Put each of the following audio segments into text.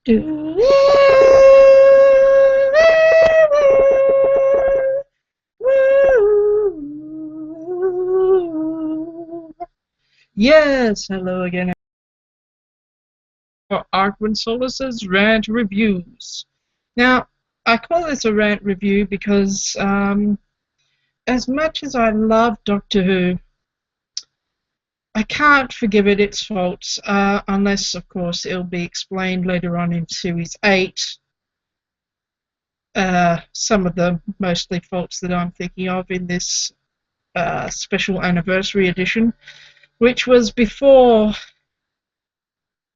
Do Yes, hello again for Arquin Solis's Rant Reviews. Now, I call this a rant review because as much as I love Doctor Who, I can't forgive it its faults, unless, of course, it'll be explained later on in Series 8. Some of the mostly faults that I'm thinking of in this special anniversary edition, which was before,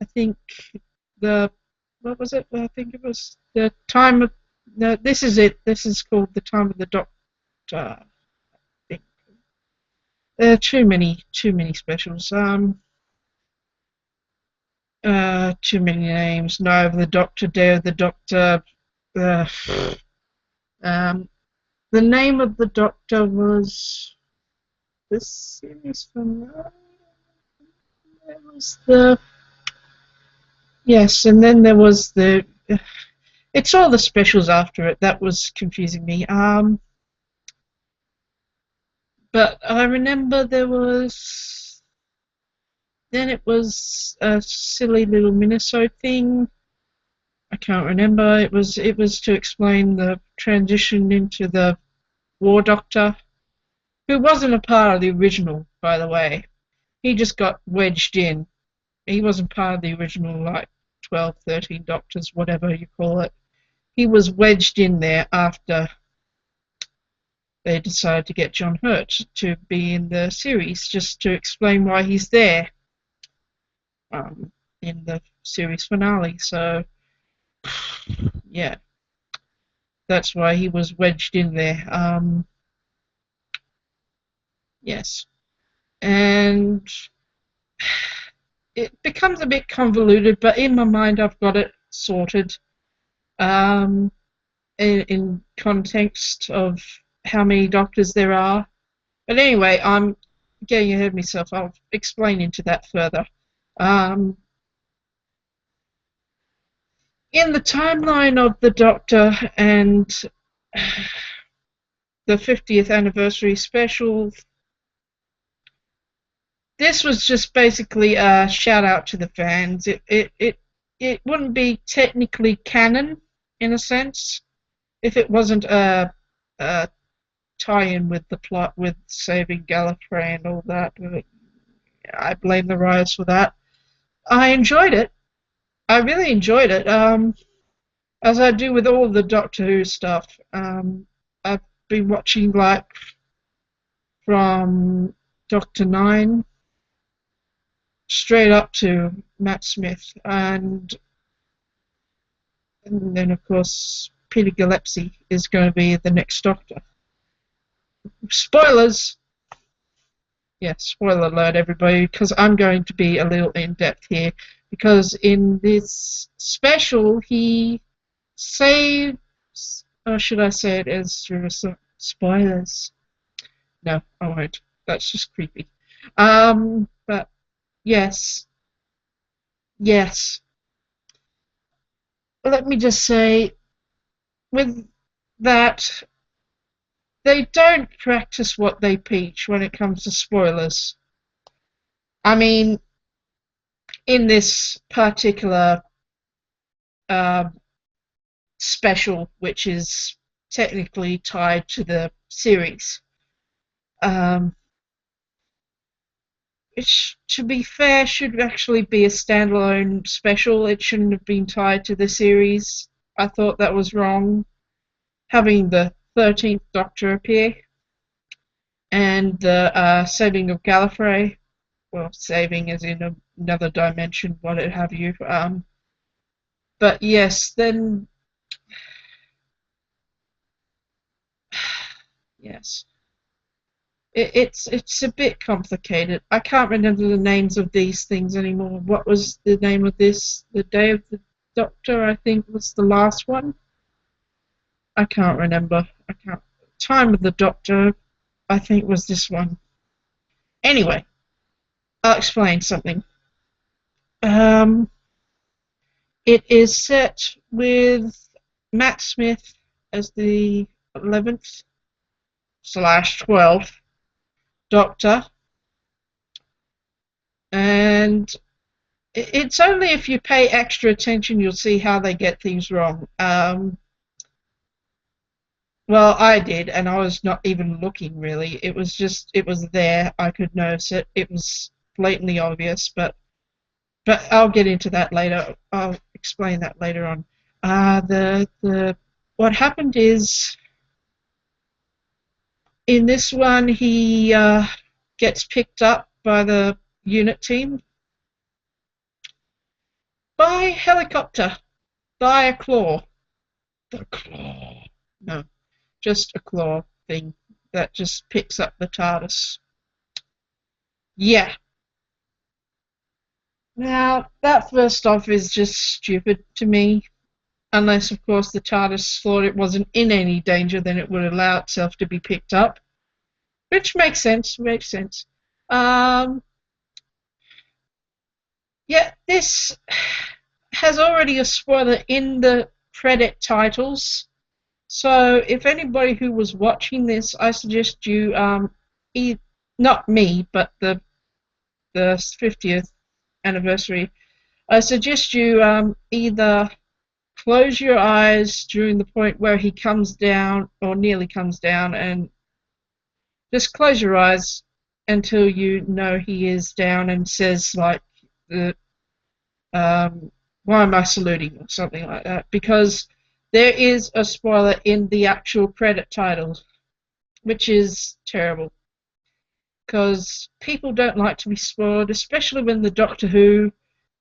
I think, the, what was it? I think it was the time of, no, this is it. This is called the time of the Doctor. I think. There are too many specials. Too many names. No, the Doctor, Day of the Doctor. Uh, um, the name of the Doctor was this series from. There was the yes, and then there was the. It's all the specials after it that was confusing me. But I remember there was. Then it was a silly little Minnesota thing. I can't remember. It was to explain the transition into the War Doctor, who wasn't a part of the original, by the way. He just got wedged in. He wasn't part of the original, like 12, 13 Doctors, whatever you call it. He was wedged in there after they decided to get John Hurt to be in the series, just to explain why he's there in the series finale. So, yeah, that's why he was wedged in there. Yes. And it becomes a bit convoluted, but in my mind I've got it sorted in context of how many Doctors there are. But anyway, I'm getting ahead of myself. I'll explain into that further. In the timeline of the Doctor and the 50th anniversary special, this was just basically a shout out to the fans. It wouldn't be technically canon in a sense if it wasn't a tie-in with the plot with saving Gallifrey and all that. I blame the writers for that. I enjoyed it. I really enjoyed it. As I do with all the Doctor Who stuff. I've been watching like from Doctor 9 straight up to Matt Smith, and then of course Peter Gillespie is going to be the next Doctor. Spoilers! Yeah, spoiler alert, everybody, because I'm going to be a little in-depth here, because in this special he saves, or should I say it as spoilers? No, I won't. That's just creepy. But yes. Let me just say, with that, they don't practice what they preach when it comes to spoilers. I mean, in this particular special, which is technically tied to the series, which, to be fair, should actually be a standalone special. It shouldn't have been tied to the series. I thought that was wrong, having the 13th Doctor appear and the saving of Gallifrey. Well, saving as in another dimension, what have you. But yes, then yes. It's a bit complicated. I can't remember the names of these things anymore. What was the name of this? The Day of the Doctor, I think, was the last one. I can't remember. Time of the Doctor, I think, was this one. Anyway, I'll explain something. It is set with Matt Smith as the 11th/12th Doctor, and it's only if you pay extra attention you'll see how they get things wrong. Well, I did, and I was not even looking really. It was there. I could notice it. It was blatantly obvious, but I'll get into that later. I'll explain that later on. The what happened is in this one he gets picked up by the unit team by helicopter, by a claw. The claw. No, just a claw thing that just picks up the TARDIS. Yeah. Now, that first off is just stupid to me. Unless, of course, the TARDIS thought it wasn't in any danger, then it would allow itself to be picked up. Which makes sense, makes sense. Um, yeah, this has already a spoiler in the credit titles. So if anybody who was watching this, I suggest you, not me, but the 50th anniversary, I suggest you either close your eyes during the point where he comes down or nearly comes down, and just close your eyes until you know he is down and says like the why am I saluting or something like that, because there is a spoiler in the actual credit titles, which is terrible because people don't like to be spoiled, especially when the Doctor Who,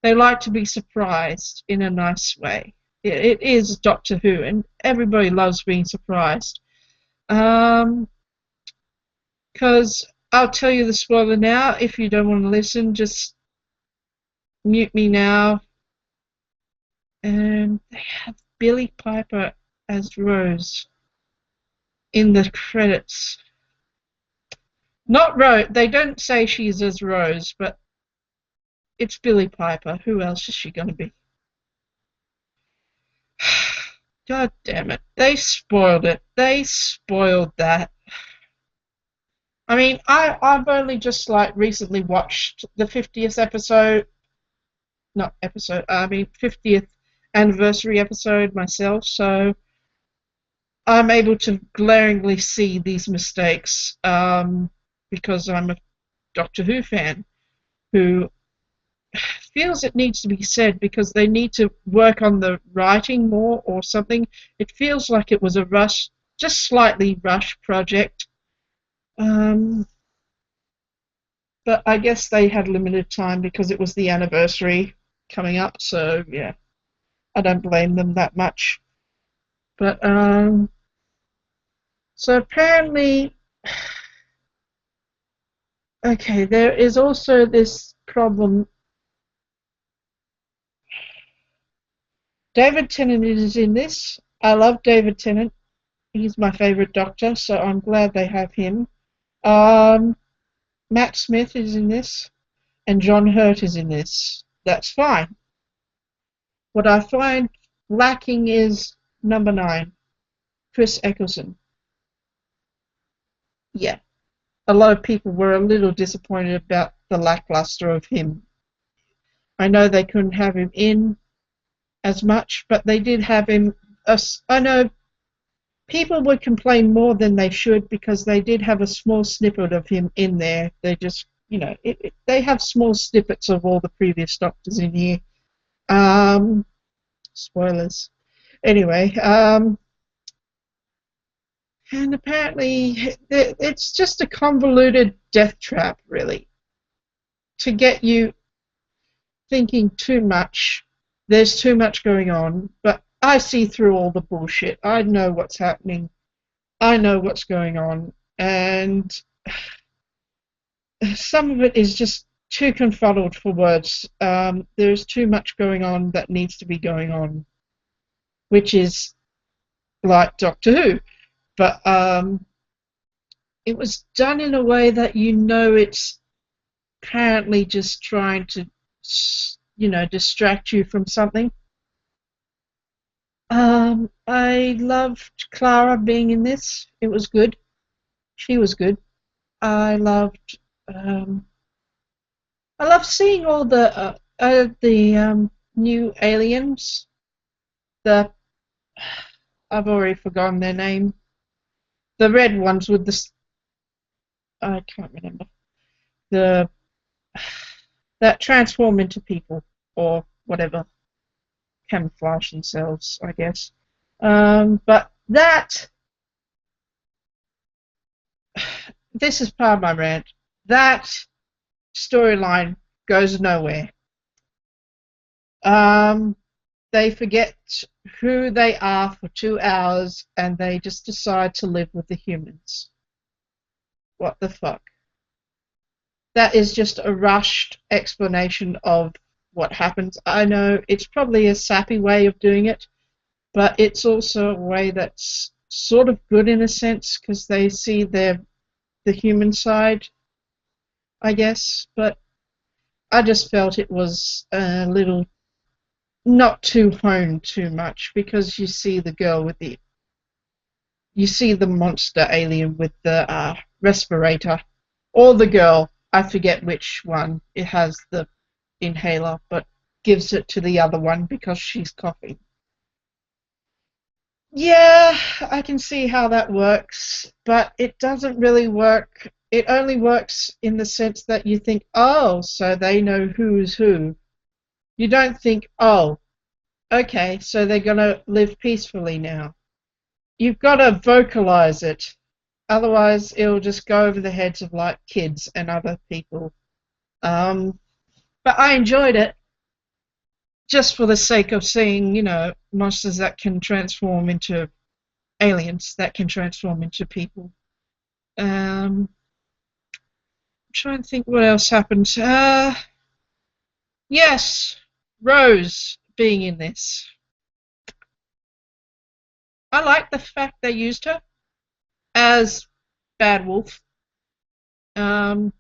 they like to be surprised in a nice way. It is Doctor Who, and everybody loves being surprised. Because I'll tell you the spoiler now. If you don't want to listen, just mute me now. And they have Billie Piper as Rose in the credits. Not Rose. They don't say she's as Rose, but it's Billie Piper. Who else is she going to be? God damn it. They spoiled it. They spoiled that. I mean, I've only just like recently watched the 50th episode, not episode, I mean 50th anniversary episode myself, so I'm able to glaringly see these mistakes because I'm a Doctor Who fan who feels it needs to be said because they need to work on the writing more or something. It feels like it was a rush, just slightly rushed project. But I guess they had limited time because it was the anniversary coming up, so yeah, I don't blame them that much. But so apparently, okay, there is also this problem. David Tennant is in this. I love David Tennant. He's my favourite Doctor, so I'm glad they have him. Um, Matt Smith is in this, and John Hurt is in this. That's fine. What I find lacking is number 9, Chris Eccleston. Yeah, a lot of people were a little disappointed about the lackluster of him. I know they couldn't have him in as much, but they did have him. I know people would complain more than they should because they did have a small snippet of him in there. They just, they have small snippets of all the previous Doctors in here. Spoilers. Anyway, and apparently it's just a convoluted death trap, really, to get you thinking too much. There's too much going on, but I see through all the bullshit. I know what's happening. I know what's going on, and some of it is just too confuddled for words. There's too much going on that needs to be going on, which is like Doctor Who. But it was done in a way that it's apparently just trying to, distract you from something. I loved Clara being in this. It was good. She was good. I loved um, I loved seeing all the new aliens. The I've already forgotten their name. The red ones with the I can't remember the that transform into people or whatever, camouflage themselves, I guess. But this is part of my rant. That storyline goes nowhere. Um, they forget who they are for 2 hours and they just decide to live with the humans. What the fuck? That is just a rushed explanation of what happens. I know it's probably a sappy way of doing it, but it's also a way that's sort of good in a sense because they see the human side, I guess. But I just felt it was a little not too honed too much because you see the monster alien with the respirator, or the girl. I forget which one. It has the inhaler, but gives it to the other one because she's coughing. Yeah, I can see how that works, but it doesn't really work. It only works in the sense that you think, oh, so they know who's who. You don't think, oh, okay, so they're going to live peacefully now. You've got to vocalize it. Otherwise, it'll just go over the heads of like kids and other people. Um, but I enjoyed it just for the sake of seeing, monsters that can transform into aliens that can transform into people. I'm trying to think what else happened. Yes, Rose being in this. I like the fact they used her as Bad Wolf. Um,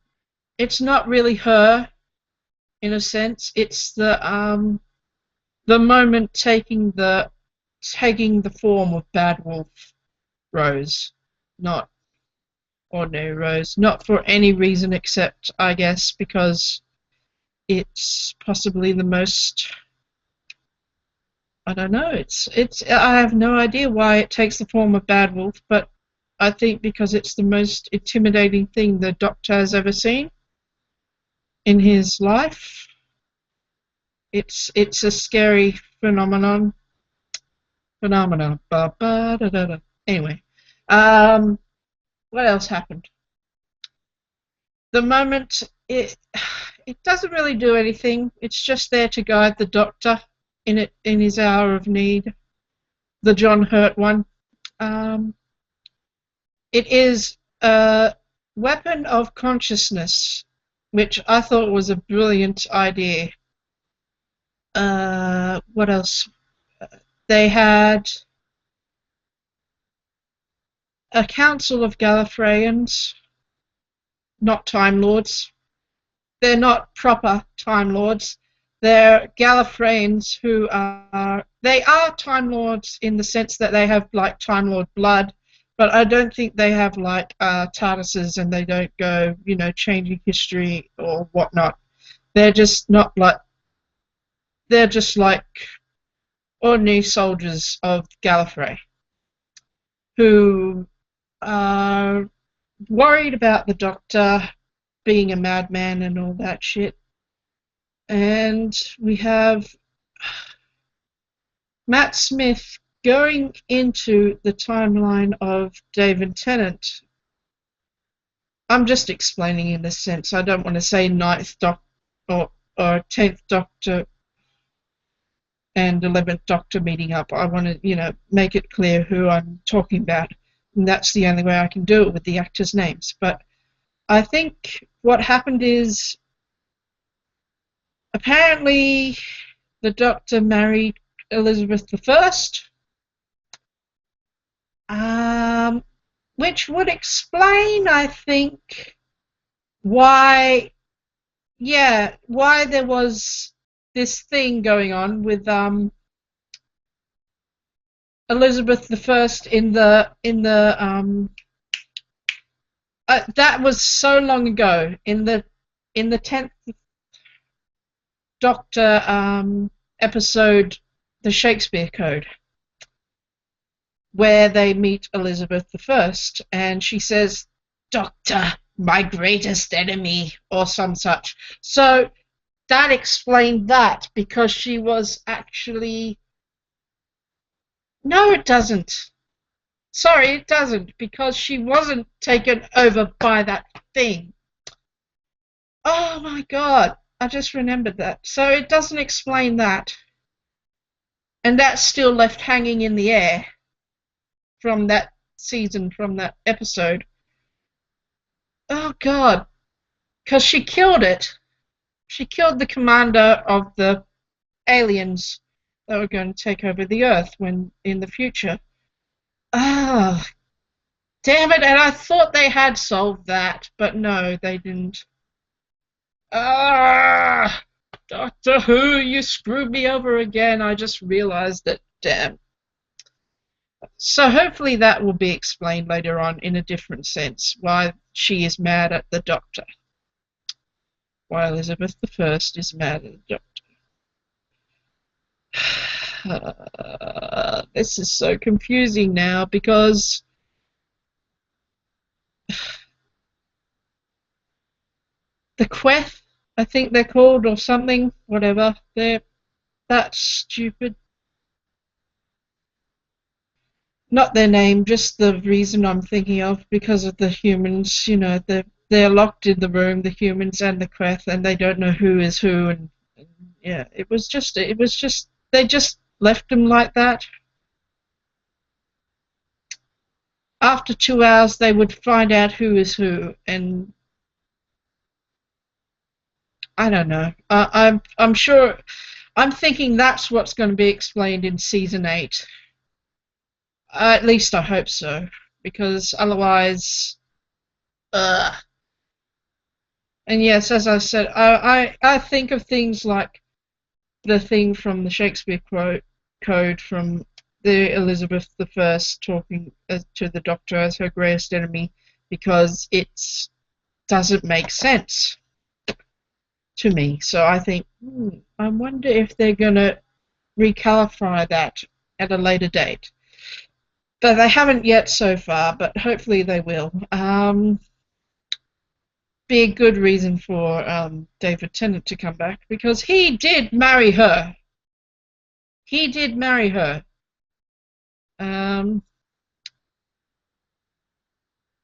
it's not really her in a sense. It's the moment taking the form of Bad Wolf Rose, not ordinary Rose, not for any reason except I guess because it's possibly the most. I don't know. It's. I have no idea why it takes the form of Bad Wolf, but I think because it's the most intimidating thing the Doctor has ever seen in his life. It's a scary phenomenon. Phenomenon. Ba, ba, da, da, da. Anyway, um, what else happened? The moment it doesn't really do anything. It's just there to guide the Doctor in his hour of need. The John Hurt one. Um, it is a weapon of consciousness, which I thought was a brilliant idea. What else? They had a council of Gallifreyans, not Time Lords. They're not proper Time Lords. They're Gallifreyans who they are Time Lords in the sense that they have like Time Lord blood, but I don't think they have like TARDISes and they don't go, changing history or whatnot. They're just not like they're just like ordinary soldiers of Gallifrey who are worried about the Doctor being a madman and all that shit. And we have Matt Smith going into the timeline of David Tennant. I'm just explaining in this sense. I don't want to say Ninth Doctor or 10th Doctor and 11th Doctor meeting up. I want to, make it clear who I'm talking about. And that's the only way I can do it with the actors' names. But I think what happened is apparently the Doctor married Elizabeth I, which would explain, I think, why there was this thing going on with Elizabeth I that was so long ago in the 10th Doctor episode, the Shakespeare Code, where they meet Elizabeth I, and she says, "Doctor, my greatest enemy," or some such. So that explained that, because she was actually. No, it doesn't. Sorry, it doesn't, because she wasn't taken over by that thing. Oh my god, I just remembered that. So it doesn't explain that. And that's still left hanging in the air from that season, from that episode. Oh god, because she killed it. She killed the commander of the aliens that were going to take over the Earth when in the future. Ah, damn it! And I thought they had solved that, but no, they didn't. Ah, Doctor Who, you screwed me over again. I just realized that. Damn. So hopefully that will be explained later on in a different sense, why she is mad at the Doctor. Why Elizabeth I is mad at the Doctor. This is so confusing now, because the Queth, I think they're called, or something, whatever, they're that stupid. Not their name, just the reason I'm thinking of, because of the humans. They're locked in the room, the humans and the Queth, and they don't know who is who. And yeah, it was just they just left them like that. After 2 hours, they would find out who is who, and I don't know. I'm sure. I'm thinking that's what's going to be explained in season 8. At least I hope so, because otherwise. And yes, as I said, I think of things like the thing from the Shakespeare Code from the Elizabeth I talking to the Doctor as her greatest enemy, because it doesn't make sense to me. So I think, I wonder if they're going to recalify that at a later date. But they haven't yet so far, but hopefully they will. Be a good reason for David Tennant to come back, because he did marry her. He did marry her.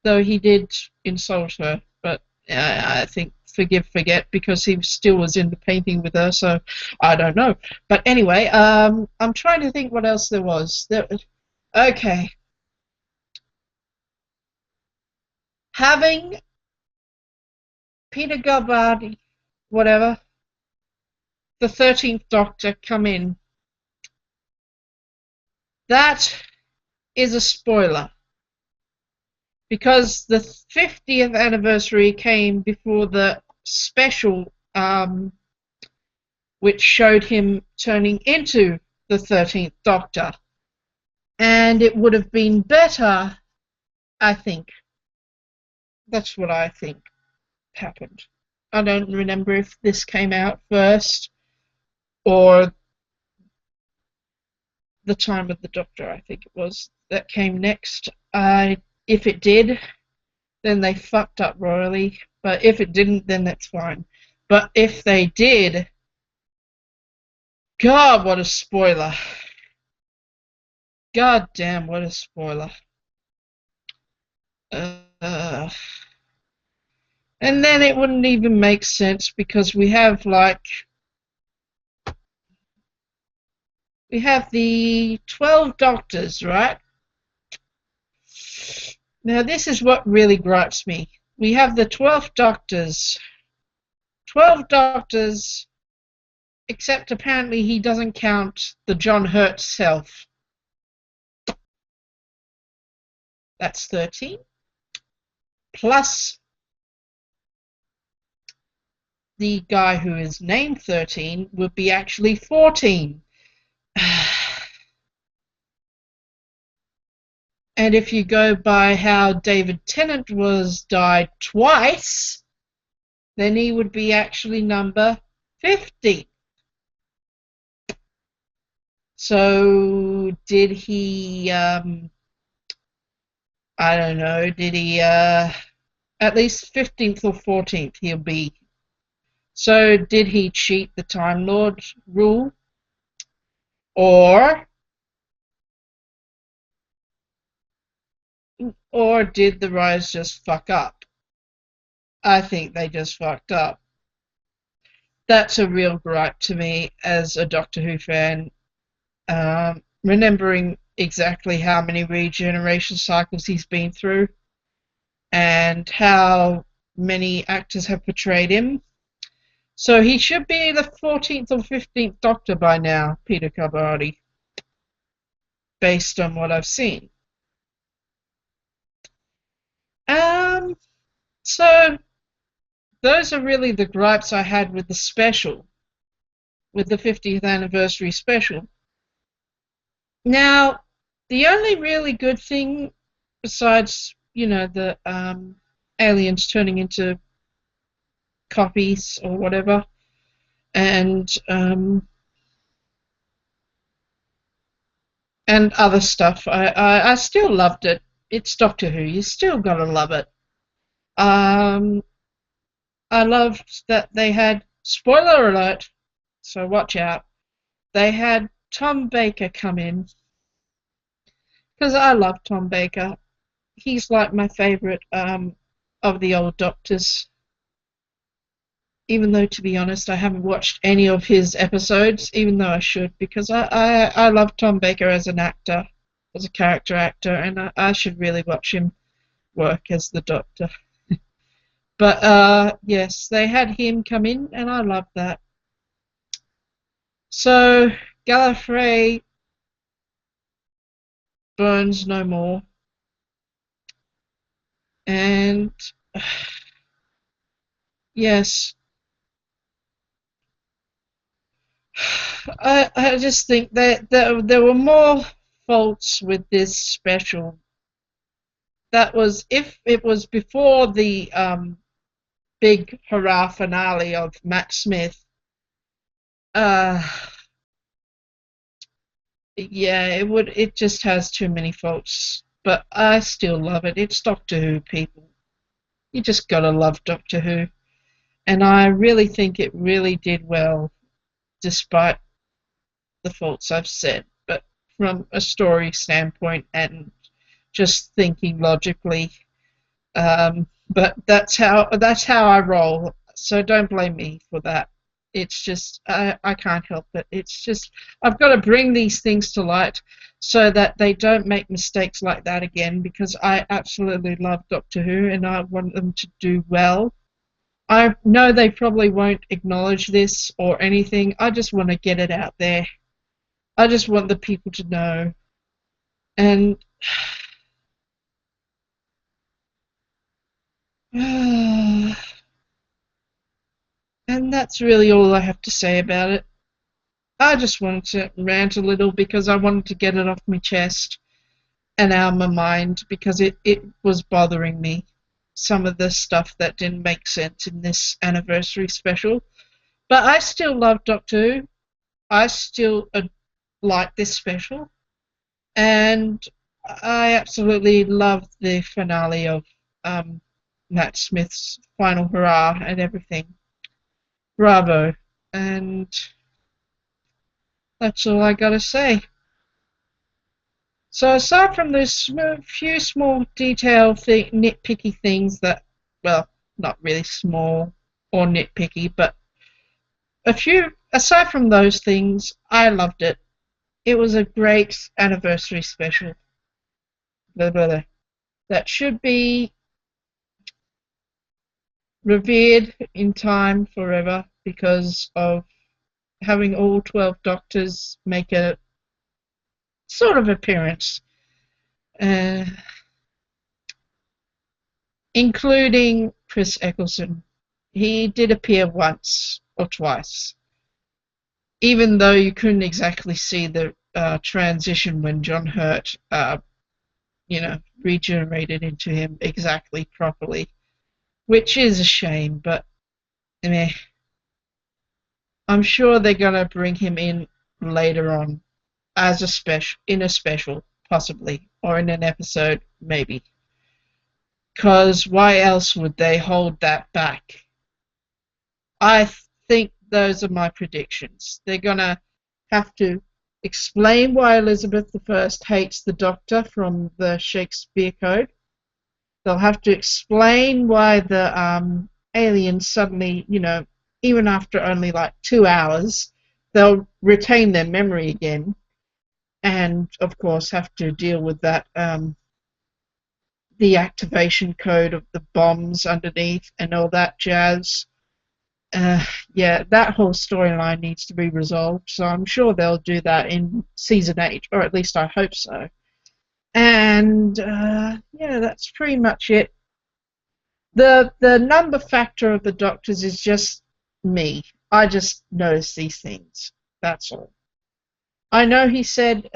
Though he did insult her, but I think forgive, forget, because he still was in the painting with her, so I don't know. But anyway, I'm trying to think what else there was. Okay. Having Peter Galbardi, whatever, the 13th Doctor, come in, that is a spoiler, because the 50th anniversary came before the special, which showed him turning into the 13th Doctor. And it would have been better, I think. That's what I think happened. I don't remember if this came out first or the Time of the Doctor, I think it was, that came next. If it did, then they fucked up royally. But if it didn't, then that's fine. But if they did, God, what a spoiler. God damn, what a spoiler. And then it wouldn't even make sense, because we have the 12 Doctors, right? Now this is what really gripes me. We have the 12 Doctors. 12 Doctors, except apparently he doesn't count the John Hurt self. That's 13. Plus the guy who is named 13 would be actually 14. And if you go by how David Tennant was died twice, then he would be actually number 50. So did he, I don't know, did he, at least 15th or 14th he'll be. So did he cheat the Time Lord rule? Or, or did the Rise just fuck up? I think they just fucked up. That's a real gripe to me as a Doctor Who fan, remembering exactly how many regeneration cycles he's been through and how many actors have portrayed him. So he should be the 14th or 15th Doctor by now, Peter Capaldi, based on what I've seen. Um, so those are really the gripes I had with the special, with the 50th anniversary special. Now, the only really good thing, besides, the aliens turning into copies or whatever, and other stuff, I still loved it. It's Doctor Who. You still gotta love it. Um, I loved that they had, spoiler alert, so watch out. They had Tom Baker come in because I love Tom Baker. He's like my favourite of the old Doctors. Even though, to be honest, I haven't watched any of his episodes, even though I should, because I love Tom Baker as an actor, as a character actor, and I should really watch him work as the Doctor. But yes, they had him come in, and I loved that. So Gallifrey burns no more, and yes, I just think that there were more faults with this special. That was, if it was before the big hurrah finale of Matt Smith. Uh, yeah, it just has too many faults. But I still love it. It's Doctor Who, people. You just gotta love Doctor Who. And I really think it really did well, despite the faults I've said. But from a story standpoint and just thinking logically, but that's how I roll. So don't blame me for that. It's just I can't help it. It's just I've got to bring these things to light so that they don't make mistakes like that again, because I absolutely love Doctor Who and I want them to do well. I know they probably won't acknowledge this or anything. I just want to get it out there. I just want the people to know. And and that's really all I have to say about it. I just wanted to rant a little because I wanted to get it off my chest and out of my mind, because it was bothering me. Some of the stuff that didn't make sense in this anniversary special. But I still love Doctor Who. I still like this special. And I absolutely love the finale of Matt Smith's final hurrah and everything. Bravo. And that's all I gotta say. So aside from those few small nitpicky things that, well, not really small or nitpicky, but a few, aside from those things, I loved it. It was a great anniversary special. Blah, blah, blah. That should be revered in time forever because of having all 12 Doctors make a sort of appearance. Uh, Including Chris Eccleston. He did appear once or twice, even though you couldn't exactly see the transition when John Hurt regenerated into him exactly properly, which is a shame. But I mean, I'm sure they're gonna bring him in later on as a special, possibly, or in an episode, maybe. Because why else would they hold that back? I think those are my predictions. They're gonna have to explain why Elizabeth I hates the Doctor from the Shakespeare Code. They'll have to explain why the aliens suddenly, even after only like 2 hours, they'll retain their memory again, and of course have to deal with that the activation code of the bombs underneath and all that jazz. Uh, yeah, that whole storyline needs to be resolved. So I'm sure they'll do that in season 8, or at least I hope so. And yeah, that's pretty much it. The number factor of the Doctors is just me. I just notice these things. That's all. I know he said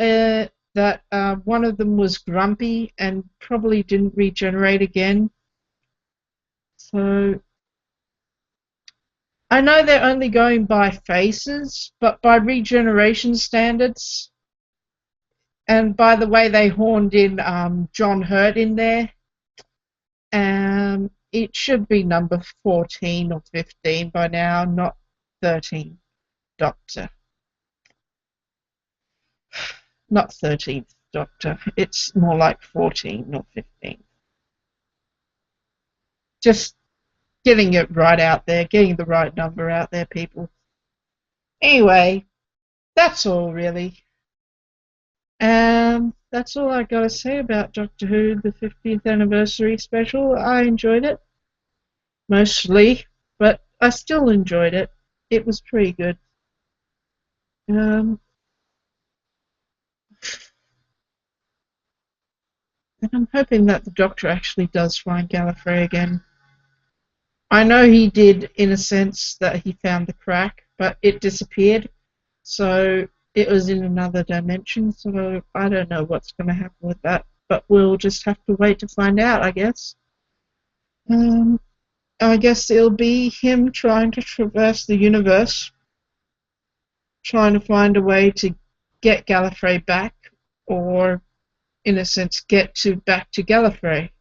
that one of them was grumpy and probably didn't regenerate again. So I know they're only going by faces, but by regeneration standards, and by the way they horned in John Hurt in there, it should be number 14 or 15 by now, not 13 Doctor. Not 13th Doctor. It's more like 14 or 15. Just getting it right out there, getting the right number out there, people. Anyway, that's all really. That's all I gotta say about Doctor Who, the 50th anniversary special. I enjoyed it, mostly, but I still enjoyed it. It was pretty good. Um, and I'm hoping that the Doctor actually does find Gallifrey again. I know he did, in a sense, that he found the crack, but it disappeared. So it was in another dimension. So I don't know what's going to happen with that. But we'll just have to wait to find out, I guess. Um, I guess it'll be him trying to traverse the universe, trying to find a way to get Gallifrey back, or, in a sense, get back to Gallifrey.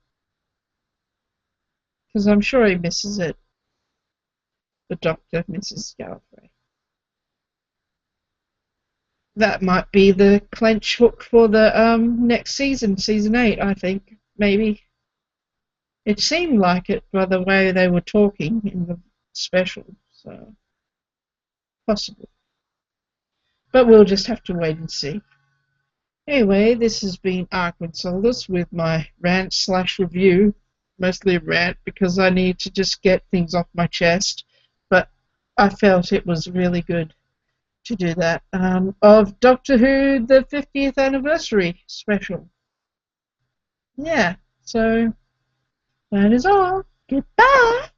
Because I'm sure he misses it. The Doctor misses Gallifrey. That might be the clench hook for the next season, season 8, I think, maybe. It seemed like it by the way they were talking in the special, so possible. But we'll just have to wait and see. Anyway, this has been Arquin Solis with my rant/review, mostly a rant because I need to just get things off my chest, but I felt it was really good to do that, of Doctor Who, the 50th anniversary special. Yeah, so that is all. Goodbye.